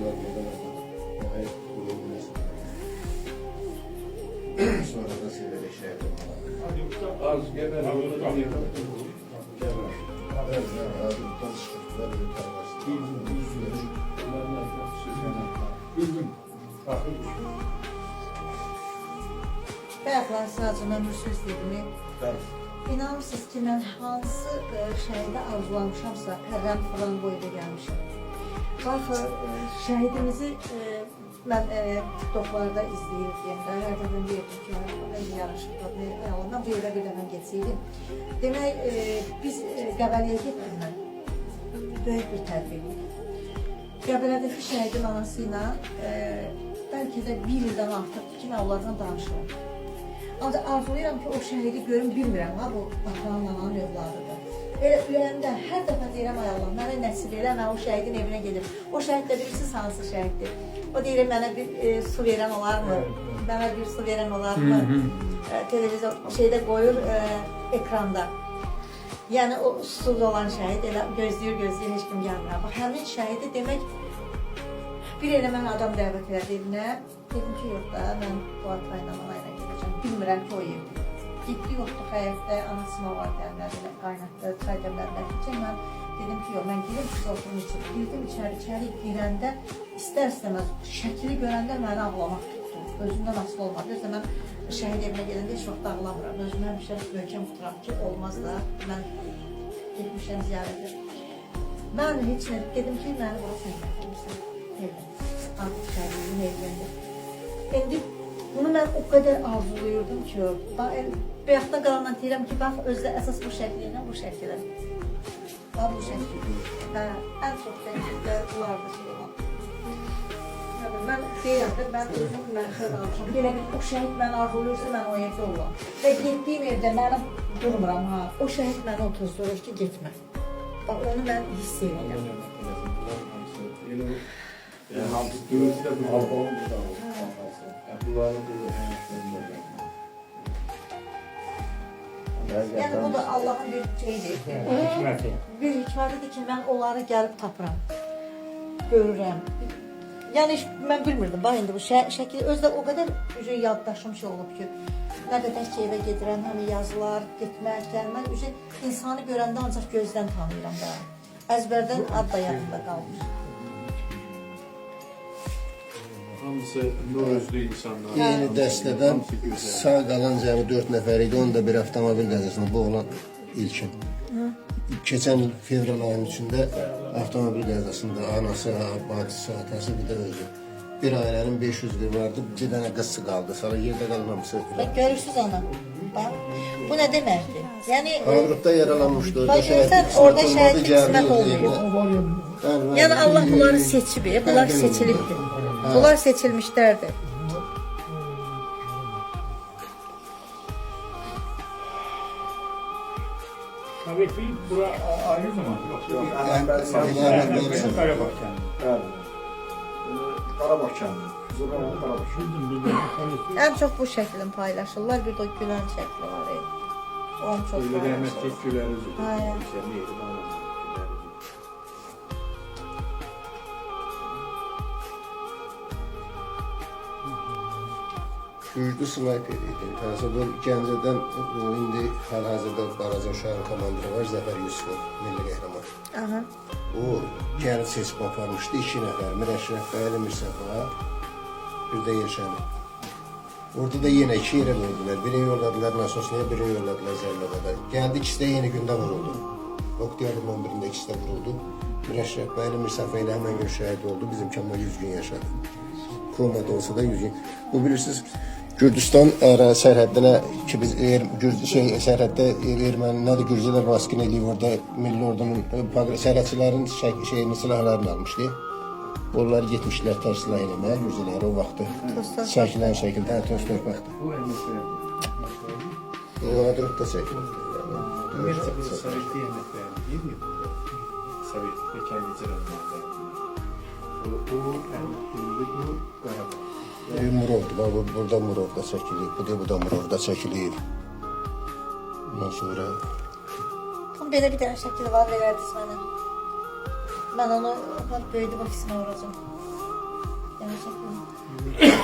var burada. Hayır, kurulmuş. Sonra da sizlere şey yapalım. Az geber olur. Ağzımdan çıktılar, bir tarafı. Bildim. Bayaqlar sadəcə mən bir söz dedim. İnanırsınız ki, mən hansı şəhidi arzulamışamsa, hərrəm falan boyda gəlmişəm. Bax, şəhidimizi mən TikToklarda izləyirdim, hər dəfə deyirdim ki, yarışıqda, mən bu yerə bir dənə geçsəydim. Demək, biz Qəbəliyə getdik mən, böyük bir tədbirlik. Qəbələdəki şəhidin anası ilə bəlkə də bir ildən artıqdır ki, mən onlardan danışıram. Ancaq arzulayıram ki, o şəhidi görüm, bilmirəm, ha, bu atanın, ananın övladıdır. Elə ürəyimdə hər dəfə deyirəm, ay Allah, mənə nəsib elə, mən o şəhidin evinə gedim. O şəhid də bilirsiniz hansı şəhiddir. O deyir, mənə bir su verən olarmı? Mənə bir su verən olarmı? Televizor şeydə qoyur ekranda. Yəni o susuz olan şəhid elə gözləyir, heç kim gəlmir. Bax, həmin şəhidi demək, bir elə mən adam dəvət elədi evinə. Dedim ki, yox da, mən bu atayla, anayla gedəcəm. Bilmirəm ki, o evdir. Getdi, yoxdur, xəyətdə, anasına var gəlmədi, qaynatdı, çay dəmlərlər keçək. Mən dedim ki, yox, mən gedim, siz oturun için. Girdim içəri girəndə, istər-istəməz, şəkili görəndə məni ağlamaq tutdu. Özümdən asılı olmadı. Özdə mən şəhid evinə gələndə heç vaxt ağlamıram. Özümə bir şey möhkəm tuturam ki, olmaz da, mən getmişəm ziyarətə. Mən heç nə dedim ki, məni bura sən gətirmişsən. Evdən, artıq şəhidin evləndə. İndi bunu mən o qədər arzulayırdım ki, bayaqdan qalandan deyirəm ki, bax, özdə əsas bu şəklilə, bu şəklilə. Bax, bu şəklilə. Ən çox şəkildə bunlardır şey olan. Mən deyirəm ki, mən özüm mənxəd almışam. Belə o şəhid məni arzuluyursa, mən o evdə olam. Və getdiyim evdə mənə durmuram, ha. O şəhid məni otuzdurur ki, getmə. Bax, onu mən hiss edirəm. Hamısı dövüldü de bu albamın burada oldu. Bunların Yəni bu da Allah'ın bir şeydir. Bir hikmətidir ki, mən onları gəlib tapıram, görürəm. Yəni mən bilmirdim, bax indi bu şəkil özdə o qədər yaddaşım şey olub ki, nə qədər ki evə gedirəm, həmi yazılar, getmək, gəlmək, insanı görəndə ancaq gözdən tanıyıram da. Əzbərdən ad da yanında qalmış. hamısı nur özlü insanlar. Yeni dəstədən sağ qalan cəmi 4 nəfər idi. Onun da bir avtomobil qəzasında bu olan ilkin. Keçən il fevral ayının içində avtomobil qəzasında anası, bacısı, atası bir də özü. Bir ailənin 500 bir vardı, bir dənə qızı qaldı. Sonra yerdə qalmamışsa. Bax görürsünüz ana. Bax. Bu nə deməkdir? Yəni Avrupa yaralanmışdı. Bax görsən orada şəhidlik qismət olmuyor. Yəni Allah bunları seçib, bunlar seçilibdir. Bunlar seçilmişlərdir. Tabii ki bura ayrı zaman yok. Karabağ kendi. Qarabağ kəndi. Zırqanın Qarabağ kəndi. Ən çox bu şəklin paylaşırlar. Bir də gülən şəkli var. Onu çox Öyle paylaşırlar. rahmetli güleriz. Aynen. Güclü sniper idi. Təsəvvür Gəncədən indi hal-hazırda Baraza uşağın komandiri var, Zəfər Yusufov, milli qəhrəman. Aha. O gəlib seçib aparmışdı 2 nəfər, Mirəşrəf Bəyəli Mirsəfa, bir də Yeşəni. Orada da yenə 2 yerə vurdular. Birini yolladılar Nasosluya, birini yolladılar Zərləbədə. Gəldi, ikisi də yeni gündə vuruldu. Oktyabrın 11-də ikisi də vuruldu. Mirəşrəf Bəyəli Mirsəfa ilə həmən gün şəhid oldu. Bizim Kəmal 100 gün yaşadı. Komada olsa da 100 gün. Bu bilirsiniz, Gürcüstan sərhəddinə ki biz sərhəddə erməniləri Gürcülər baskın eləyib orada milli ordunun sərhədçilərin silahlarını almışdı. Onlar getmişlər tərsilah eləməyə Gürcüləri o vaxtı çəkilən şəkildə toz torpaqdır. O adırıq da çəkildi. Sovet yemekleri değil mi? Sovet mekan getirenler. Bu Qarabağ. Murovdur, burada Murovda çəkilib, bu da Murovda çəkilib. Ondan sonra... Bunun belə bir dənə şəkili var, verərdiniz mənə. Mən onu böyüdüm, ofisine vuracağım. Sağ olun.